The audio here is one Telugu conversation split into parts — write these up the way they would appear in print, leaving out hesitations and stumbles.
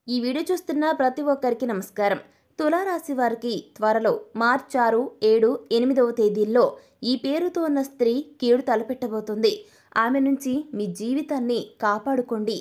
ఈ వీడియో చూస్తున్న ప్రతి ఒక్కరికి నమస్కారం. తులారాశి వారికి త్వరలో మార్చి 6, 7, 8వ తేదీల్లో ఈ పేరుతో ఉన్న స్త్రీ కీడు తలపెట్టబోతుంది. ఆమె నుంచి మీ జీవితాన్ని కాపాడుకోండి.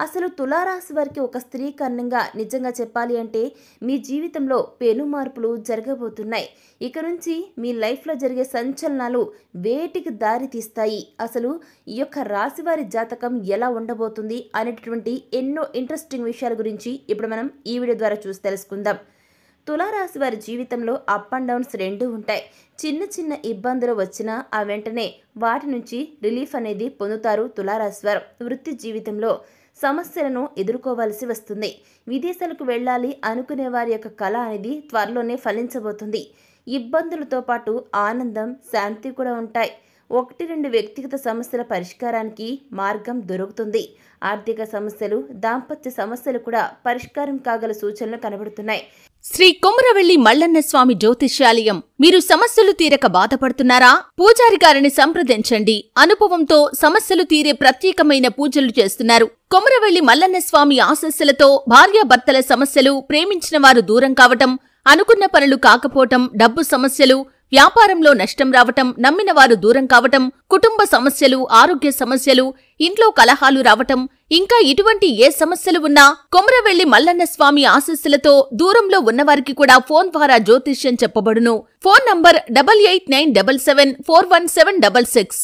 అసలు తులారాశి వారికి ఒక స్త్రీ కారణంగా నిజంగా చెప్పాలి అంటే మీ జీవితంలో పెను మార్పులు జరగబోతున్నాయి. ఇక నుంచి మీ లైఫ్లో జరిగే సంచలనాలు వేటికి దారి తీస్తాయి, అసలు ఈ యొక్క రాశి వారి జాతకం ఎలా ఉండబోతుంది అనేటటువంటి ఎన్నో ఇంట్రెస్టింగ్ విషయాల గురించి ఇప్పుడు మనం ఈ వీడియో ద్వారా చూసి తెలుసుకుందాం. తులారాశి వారి జీవితంలో అప్ అండ్ డౌన్స్ రెండూ ఉంటాయి. చిన్న చిన్న ఇబ్బందులు వచ్చినా ఆ వెంటనే వాటి నుంచి రిలీఫ్ అనేది పొందుతారు తులారాశి వారు. వృత్తి జీవితంలో సమస్యలను ఎదుర్కోవాల్సి వస్తుంది. విదేశాలకు వెళ్ళాలి అనుకునే వారి యొక్క కళ అనేది త్వరలోనే ఫలించబోతుంది. ఇబ్బందులతో పాటు ఆనందం, శాంతి కూడా ఉంటాయి. 1-2 వ్యక్తిగత సమస్యల పరిష్కారానికి మార్గం దొరుకుతుంది. ఆర్థిక సమస్యలు, దాంపత్య సమస్యలు కూడా పరిష్కారం కాగల సూచనలు కనబడుతున్నాయి. శ్రీ కొమరవెల్లి మల్లన్న స్వామి జ్యోతిష్యాలయం. మీరు సమస్యలు తీరక బాధపడుతున్నారా? పూజారి గారిని సంప్రదించండి. అనుభవంతో సమస్యలు తీరే ప్రత్యేకమైన పూజలు చేస్తున్నారు. కొమరవెల్లి మల్లన్న స్వామి ఆశీస్సులతో భార్యాభర్తల సమస్యలు, ప్రేమించిన వారు దూరం కావటం, అనుకున్న పనులు కాకపోవటం, డబ్బు సమస్యలు, వ్యాపారంలో నష్టం రావటం, నమ్మిన వారు దూరం కావటం, కుటుంబ సమస్యలు, ఆరోగ్య సమస్యలు, ఇంట్లో కలహాలు రావటం, ఇంకా ఇటువంటి ఏ సమస్యలు ఉన్నా కొమరవెల్లి మల్లన్న స్వామి ఆశీస్సులతో దూరంలో ఉన్నవారికి కూడా ఫోన్ ద్వారా జ్యోతిష్యం చెప్పబడును. Phone number 8897741766.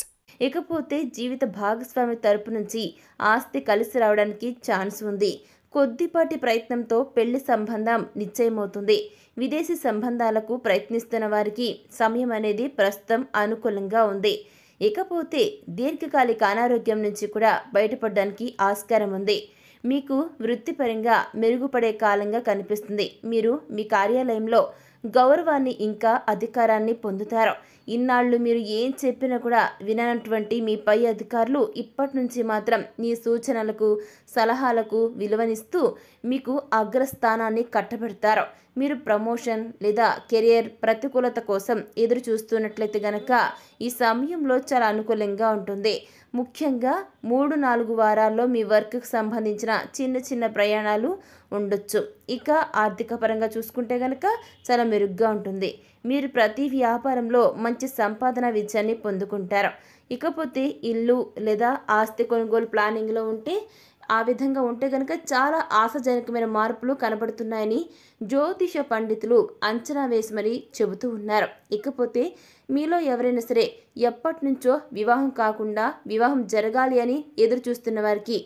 ఇకపోతే జీవిత భాగస్వామి తరపు నుంచి ఆస్తి కలిసి రావడానికి ఛాన్స్ ఉంది. కొద్దిపాటి ప్రయత్నంతో పెళ్లి సంబంధం నిశ్చయమవుతుంది. విదేశీ సంబంధాలకు ప్రయత్నిస్తున్న వారికి సమయం అనేది ప్రస్తుతం అనుకూలంగా ఉంది. ఇకపోతే దీర్ఘకాలిక అనారోగ్యం నుంచి కూడా బయటపడడానికి ఆస్కారం ఉంది. మీకు వృత్తిపరంగా మెరుగుపడే కాలంగా కనిపిస్తుంది. మీరు మీ కార్యాలయంలో గౌరవాన్ని ఇంకా అధికారాన్ని పొందుతారు. ఇన్నాళ్ళు మీరు ఏం చెప్పినా కూడా విననటువంటి మీ పై అధికారులు ఇప్పటి నుంచి మాత్రం మీ సూచనలకు, సలహాలకు విలువనిస్తూ మీకు అగ్రస్థానాన్ని కట్టబెడతారు. మీరు ప్రమోషన్ లేదా కెరియర్ ప్రతికూలత కోసం ఎదురు చూస్తున్నట్లయితే గనక ఈ సమయంలో చాలా అనుకూలంగా ఉంటుంది. ముఖ్యంగా 3-4 వారాల్లో మీ వర్క్కి సంబంధించిన చిన్న చిన్న ప్రయాణాలు ఉండొచ్చు. ఇక ఆర్థిక పరంగా చూసుకుంటే గనక చాలా మెరుగ్గా ఉంటుంది. మీరు ప్రతి వ్యాపారంలో మంచి సంపాదన విజయాన్ని పొందుకుంటారు. ఇకపోతే ఇల్లు లేదా ఆస్తి కొనుగోలు ప్లానింగ్లో ఉంటే ఆ విధంగా ఉంటే కనుక చాలా ఆశాజనకమైన మార్పులు కనబడుతున్నాయని జ్యోతిష పండితులు అంచనా వేసి మరీ చెబుతూ ఉన్నారు. ఇకపోతే మీలో ఎవరైనా సరే ఎప్పటి నుంచో వివాహం కాకుండా వివాహం జరగాలి అని ఎదురు చూస్తున్న వారికి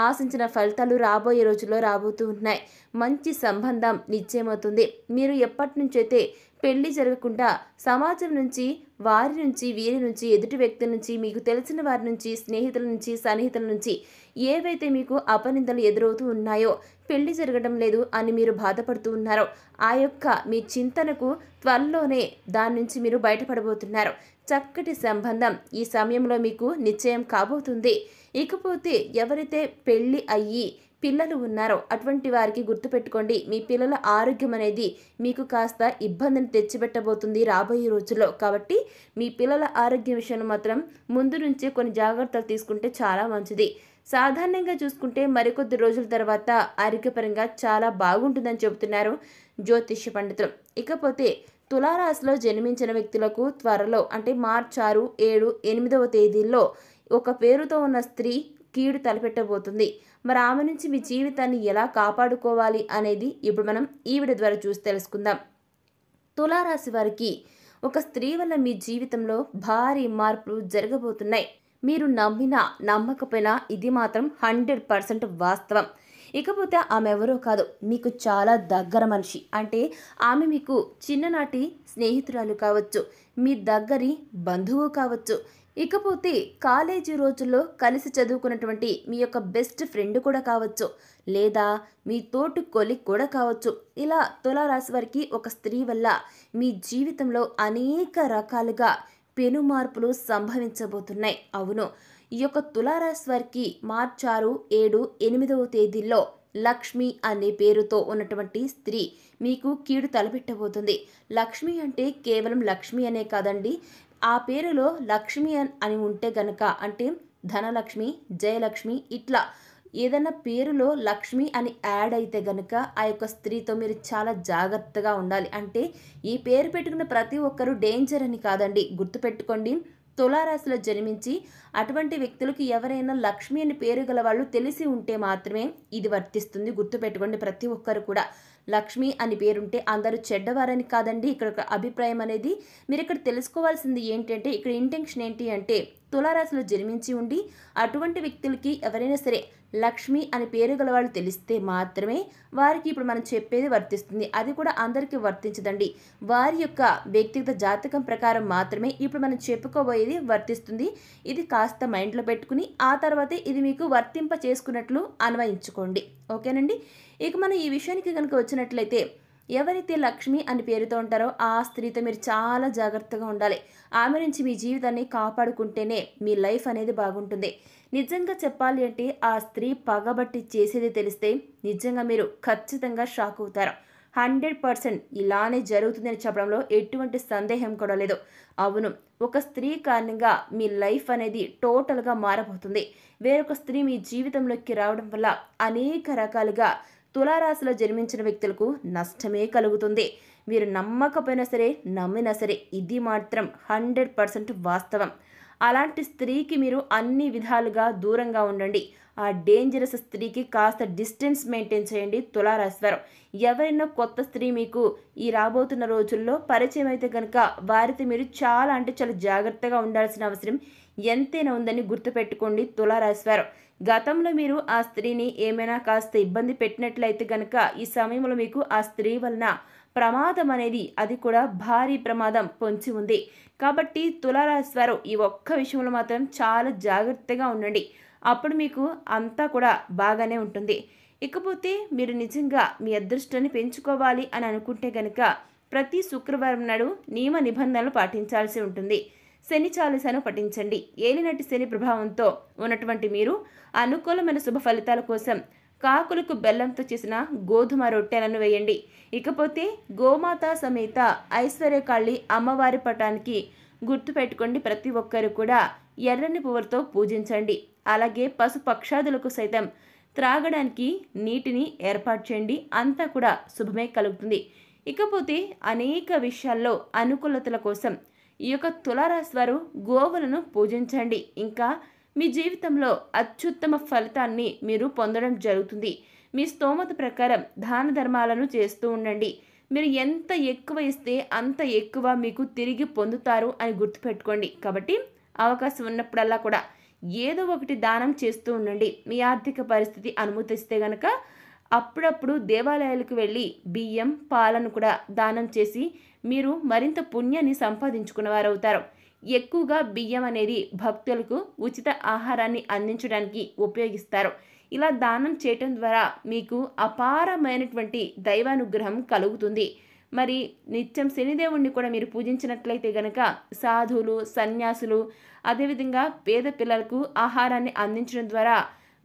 ఆశించిన ఫలితాలు రాబోయే రోజుల్లో రాబోతూ ఉన్నాయి. మంచి సంబంధం నిశ్చయమవుతుంది. మీరు ఎప్పటి నుంచైతే పెళ్లి జరగకుండా సమాజం నుంచి, వారి నుంచి, వీరి నుంచి, ఎదుటి వ్యక్తుల నుంచి, మీకు తెలిసిన వారి నుంచి, స్నేహితుల నుంచి, సన్నిహితుల నుంచి ఏవైతే మీకు అపనిందలు ఎదురవుతూ ఉన్నాయో, పెళ్లి జరగడం లేదు అని మీరు బాధపడుతూ ఉన్నారో ఆ యొక్క మీ చింతనకు త్వరలోనే దాని నుంచి మీరు బయటపడబోతున్నారు. చక్కటి సంబంధం ఈ సమయంలో మీకు నిశ్చయం కాబోతుంది. ఇకపోతే ఎవరైతే పెళ్లి అయ్యి పిల్లలు ఉన్నారో అటువంటి వారికి గుర్తుపెట్టుకోండి, మీ పిల్లల ఆరోగ్యం అనేది మీకు కాస్త ఇబ్బందిని తెచ్చిపెట్టబోతుంది రాబోయే రోజుల్లో. కాబట్టి మీ పిల్లల ఆరోగ్యం విషయంలో మాత్రం ముందు నుంచే కొన్ని జాగ్రత్తలు తీసుకుంటే చాలా మంచిది. సాధారణంగా చూసుకుంటే మరికొద్ది రోజుల తర్వాత ఆరోగ్యపరంగా చాలా బాగుంటుందని చెబుతున్నారు జ్యోతిష్య పండితులు. ఇకపోతే తులారాశిలో జన్మించిన వ్యక్తులకు త్వరలో అంటే మార్చి 6, 7, 8వ తేదీల్లో ఒక పేరుతో ఉన్న స్త్రీ కీడు తలపెట్టబోతుంది. మరి ఆమె నుంచి మీ జీవితాన్ని ఎలా కాపాడుకోవాలి అనేది ఇప్పుడు మనం ఈ వీడియో ద్వారా చూసి తెలుసుకుందాం. తులారాశి వారికి ఒక స్త్రీ వల్ల మీ జీవితంలో భారీ మార్పులు జరగబోతున్నాయి. మీరు నమ్మినా నమ్మకపోయినా ఇది మాత్రం 100% వాస్తవం. ఇకపోతే ఆమె ఎవరో కాదు, మీకు చాలా దగ్గర మనిషి. అంటే ఆమె మీకు చిన్ననాటి స్నేహితురాలు కావచ్చు, మీ దగ్గరి బంధువు కావచ్చు, ఇకపోతే కాలేజీ రోజుల్లో కలిసి చదువుకున్నటువంటి మీ యొక్క బెస్ట్ ఫ్రెండ్ కూడా కావచ్చు, లేదా మీ తోటి కొలిగ్ కూడా కావచ్చు. ఇలా తులారాశి వారికి ఒక స్త్రీ వల్ల మీ జీవితంలో అనేక రకాలుగా పెను మార్పులు సంభవించబోతున్నాయి. అవును, ఈ యొక్క తులారాశి వారికి మార్చి 6, 7, 8వ తేదీల్లో లక్ష్మి అనే పేరుతో ఉన్నటువంటి స్త్రీ మీకు కీడు తలపెట్టబోతుంది. లక్ష్మి అంటే కేవలం లక్ష్మి అనే కాదండి, ఆ పేరులో లక్ష్మి అని ఉంటే గనక అంటే ధనలక్ష్మి, జయలక్ష్మి ఇట్లా ఏదైనా పేరులో లక్ష్మి అని యాడ్ అయితే గనుక ఆ యొక్క స్త్రీతో మీరు చాలా జాగ్రత్తగా ఉండాలి. అంటే ఈ పేరు పెట్టుకున్న ప్రతి ఒక్కరు డేంజర్ అని కాదండి, గుర్తుపెట్టుకోండి. తులారాశిలో జన్మించి అటువంటి వ్యక్తులకు ఎవరైనా లక్ష్మి అని పేరు గల వాళ్ళు తెలిసి ఉంటే మాత్రమే ఇది వర్తిస్తుంది. గుర్తుపెట్టుకోండి, ప్రతి ఒక్కరు కూడా లక్ష్మి అని పేరుంటే అందరూ చెడ్డవారని కాదండి ఇక్కడ ఒక అభిప్రాయం అనేది. మీరు ఇక్కడ తెలుసుకోవాల్సింది ఏంటంటే, ఇక్కడ ఇంటెన్షన్ ఏంటి అంటే, తులారాశిలో జన్మించి ఉండి అటువంటి వ్యక్తులకి ఎవరైనా సరే లక్ష్మి అని పేరు గల వాళ్ళు తెలిస్తే మాత్రమే వారికి ఇప్పుడు మనం చెప్పేది వర్తిస్తుంది. అది కూడా అందరికీ వర్తించదండి. వారి యొక్క వ్యక్తిగత జాతకం ప్రకారం మాత్రమే ఇప్పుడు మనం చెప్పుకోబోయేది వర్తిస్తుంది. ఇది కాస్త మైండ్లో పెట్టుకుని ఆ తర్వాతే ఇది మీకు వర్తింప చేసుకున్నట్లు అన్వయించుకోండి. ఓకేనండి. ఇక మనం ఈ విషయానికి కనుక వచ్చినట్లయితే, ఎవరైతే లక్ష్మి అని పేరుతో ఉంటారో ఆ స్త్రీతో మీరు చాలా జాగ్రత్తగా ఉండాలి. ఆమె నుంచి మీ జీవితాన్ని కాపాడుకుంటేనే మీ లైఫ్ అనేది బాగుంటుంది. నిజంగా చెప్పాలి అంటే ఆ స్త్రీ పగబట్టి చేసేది తెలిస్తే నిజంగా మీరు ఖచ్చితంగా షాక్ అవుతారు. 100% ఇలానే జరుగుతుందని చెప్పడంలో ఎటువంటి సందేహం కూడా లేదు. అవును, ఒక స్త్రీ కారణంగా మీ లైఫ్ అనేది టోటల్గా మారబోతుంది. వేరొక స్త్రీ మీ జీవితంలోకి రావడం వల్ల అనేక రకాలుగా తులారాశిలో జన్మించిన వ్యక్తులకు నష్టమే కలుగుతుంది. మీరు నమ్మకపోయినా సరే నమ్మినా సరే ఇది మాత్రం 100% వాస్తవం. అలాంటి స్త్రీకి మీరు అన్ని విధాలుగా దూరంగా ఉండండి. ఆ డేంజరస్ స్త్రీకి కాస్త డిస్టెన్స్ మెయింటైన్ చేయండి తులారాశి వారు. ఎవరైనా కొత్త స్త్రీ మీకు ఈ రాబోతున్న రోజుల్లో పరిచయం అయితే కనుక వారితో మీరు చాలా అంటే చాలా జాగ్రత్తగా ఉండాల్సిన అవసరం ఎంతైనా ఉందని గుర్తుపెట్టుకోండి తులారాశి వారు. గతంలో మీరు ఆ స్త్రీని ఏమైనా కాస్త ఇబ్బంది పెట్టినట్లయితే కనుక ఈ సమయంలో మీకు ఆ స్త్రీ వలన ప్రమాదం అనేది, అది కూడా భారీ ప్రమాదం పొంచి ఉంది. కాబట్టి తులారాశి వారు ఈ ఒక్క విషయంలో మాత్రం చాలా జాగ్రత్తగా ఉండండి. అప్పుడు మీకు అంతా కూడా బాగానే ఉంటుంది. ఇకపోతే మీరు నిజంగా మీ అదృష్టాన్ని పెంచుకోవాలి అని అనుకుంటే కనుక ప్రతి శుక్రవారం నాడు నియమ నిబంధనలు పాటించాల్సి ఉంటుంది. శని చాలీసాను పఠించండి. ఏలినటి శని ప్రభావంతో ఉన్నటువంటి మీరు అనుకూలమైన శుభ ఫలితాల కోసం కాకులకు బెల్లంతో చేసిన గోధుమ రొట్టెలను వేయండి. ఇకపోతే గోమాత సమేత ఐశ్వర్యకాళి అమ్మవారి పటానికి గుర్తుపెట్టుకోండి, ప్రతి ఒక్కరు కూడా ఎర్రని పువ్వులతో పూజించండి. అలాగే పశు పక్షాదులకు సైతం త్రాగడానికి నీటిని ఏర్పాటు చేయండి. అంతా కూడా శుభమే కలుగుతుంది. ఇకపోతే అనేక విషయాల్లో అనుకూలతల కోసం ఈ యొక్క తులారాశి వారు గోవులను పూజించండి. ఇంకా మీ జీవితంలో అత్యుత్తమ ఫలితాన్ని మీరు పొందడం జరుగుతుంది. మీ స్తోమత ప్రకారం దాన ధర్మాలను చేస్తూ ఉండండి. మీరు ఎంత ఎక్కువ ఇస్తే అంత ఎక్కువ మీకు తిరిగి పొందుతారు అని గుర్తుపెట్టుకోండి. కాబట్టి అవకాశం ఉన్నప్పుడల్లా కూడా ఏదో ఒకటి దానం చేస్తూ ఉండండి. మీ ఆర్థిక పరిస్థితి అనుమతిస్తే గనక అప్పుడప్పుడు దేవాలయాలకు వెళ్ళి బియ్యం పాలను కూడా దానం చేసి మీరు మరింత పుణ్యాన్ని సంపాదించుకున్నవారవుతారు. ఎక్కువగా బియ్యం అనేది భక్తులకు ఉచిత ఆహారాన్ని అందించడానికి ఉపయోగిస్తారు. ఇలా దానం చేయటం ద్వారా మీకు అపారమైనటువంటి దైవానుగ్రహం కలుగుతుంది. మరి నిత్యం శనిదేవుణ్ణి కూడా మీరు పూజించినట్లయితే గనక సాధువులు, సన్యాసులు, అదేవిధంగా పేద పిల్లలకు ఆహారాన్ని అందించడం ద్వారా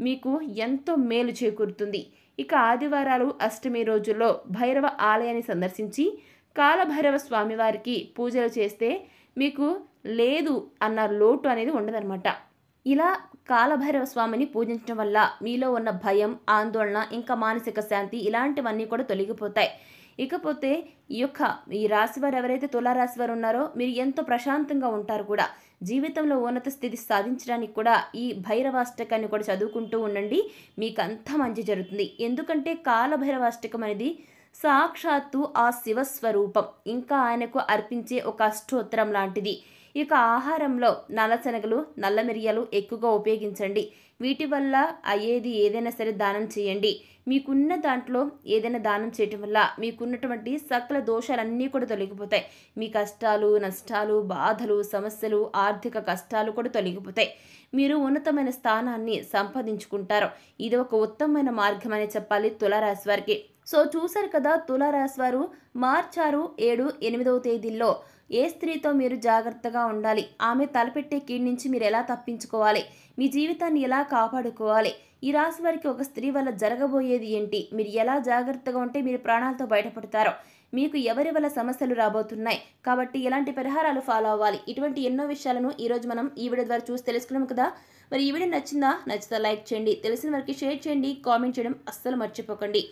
మీకు ఎంతో మేలు చేకూరుతుంది. ఇక ఆదివారాలు, అష్టమి రోజుల్లో భైరవ ఆలయాన్ని సందర్శించి కాలభైరవ స్వామివారికి పూజలు చేస్తే మీకు లేదు అన్న లోటు అనేది ఉండదన్నమాట. ఇలా కాలభైరవ స్వామిని పూజించడం వల్ల మీలో ఉన్న భయం, ఆందోళన, ఇంకా మానసిక శాంతి ఇలాంటివన్నీ కూడా తొలగిపోతాయి. ఇకపోతే ఈ రాశివారు ఎవరైతే తులారాశి వారు ఉన్నారో మీరు ఎంతో ప్రశాంతంగా ఉంటారు కూడా. జీవితంలో ఉన్నత స్థితి సాధించడానికి కూడా ఈ భైరవాష్టకాన్ని కూడా చదువుకుంటూ ఉండండి. మీకు అంతా మంచి జరుగుతుంది. ఎందుకంటే కాలభైరవాష్టకం అనేది సాక్షాత్తు ఆ శివస్వరూపం. ఇంకా ఆయనకు అర్పించే ఒక అష్టోత్తరం లాంటిది. ఇక ఆహారంలో నల్లశనగలు, నల్ల మిరియాలు ఎక్కువగా ఉపయోగించండి. వీటి వల్ల అయ్యేది ఏదైనా సరే దానం చేయండి. మీకున్న దాంట్లో ఏదైనా దానం చేయటం వల్ల మీకున్నటువంటి సకల దోషాలన్నీ కూడా తొలగిపోతాయి. మీ కష్టాలు, నష్టాలు, బాధలు, సమస్యలు, ఆర్థిక కష్టాలు కూడా తొలగిపోతాయి. మీరు ఉన్నతమైన స్థానాన్ని సంపాదించుకుంటారు. ఇది ఒక ఉత్తమమైన మార్గం అని చెప్పాలి తులారాశి వారికి. సో చూశారు కదా, తులారాశి వారు మార్చి 6, 7, 8వ తేదీల్లో ఏ స్త్రీతో మీరు జాగ్రత్తగా ఉండాలి, ఆమె తలపెట్టే కీడు నుంచి మీరు ఎలా తప్పించుకోవాలి, మీ జీవితాన్ని ఎలా కాపాడుకోవాలి, ఈ రాశి వారికి ఒక స్త్రీ వల్ల జరగబోయేది ఏంటి, మీరు ఎలా జాగ్రత్తగా ఉంటే మీరు ప్రాణాలతో బయటపడతారో, మీకు ఎవరి వల్ల సమస్యలు రాబోతున్నాయి, కాబట్టి ఎలాంటి పరిహారాలు ఫాలో అవ్వాలి, ఇటువంటి ఎన్నో విషయాలను ఈరోజు మనం ఈ వీడియో ద్వారా చూసి తెలుసుకున్నాం కదా. మరి ఈ వీడియో నచ్చితే లైక్ చేయండి, తెలిసిన వారికి షేర్ చేయండి, కామెంట్ చేయడం అస్సలు మర్చిపోకండి.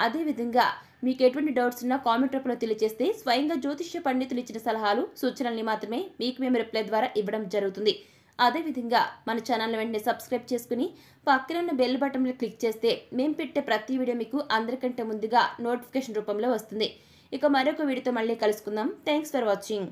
అదేవిధంగా మీకు ఎటువంటి డౌట్స్ ఉన్నా కామెంట్ రూపంలో తెలియజేస్తే స్వయంగా జ్యోతిష్య పండితులు ఇచ్చిన సలహాలు సూచనల్ని మాత్రమే మీకు మేము రిప్లై ద్వారా ఇవ్వడం జరుగుతుంది. అదేవిధంగా మన ఛానల్ని వెంటనే సబ్స్క్రైబ్ చేసుకుని పక్కన ఉన్న బెల్ బటన్లో క్లిక్ చేస్తే మేము పెట్టే ప్రతి వీడియో మీకు అందరికంటే ముందుగా నోటిఫికేషన్ రూపంలో వస్తుంది. ఇక మరొక వీడియోతో మళ్ళీ కలుసుకుందాం. Thanks for watching.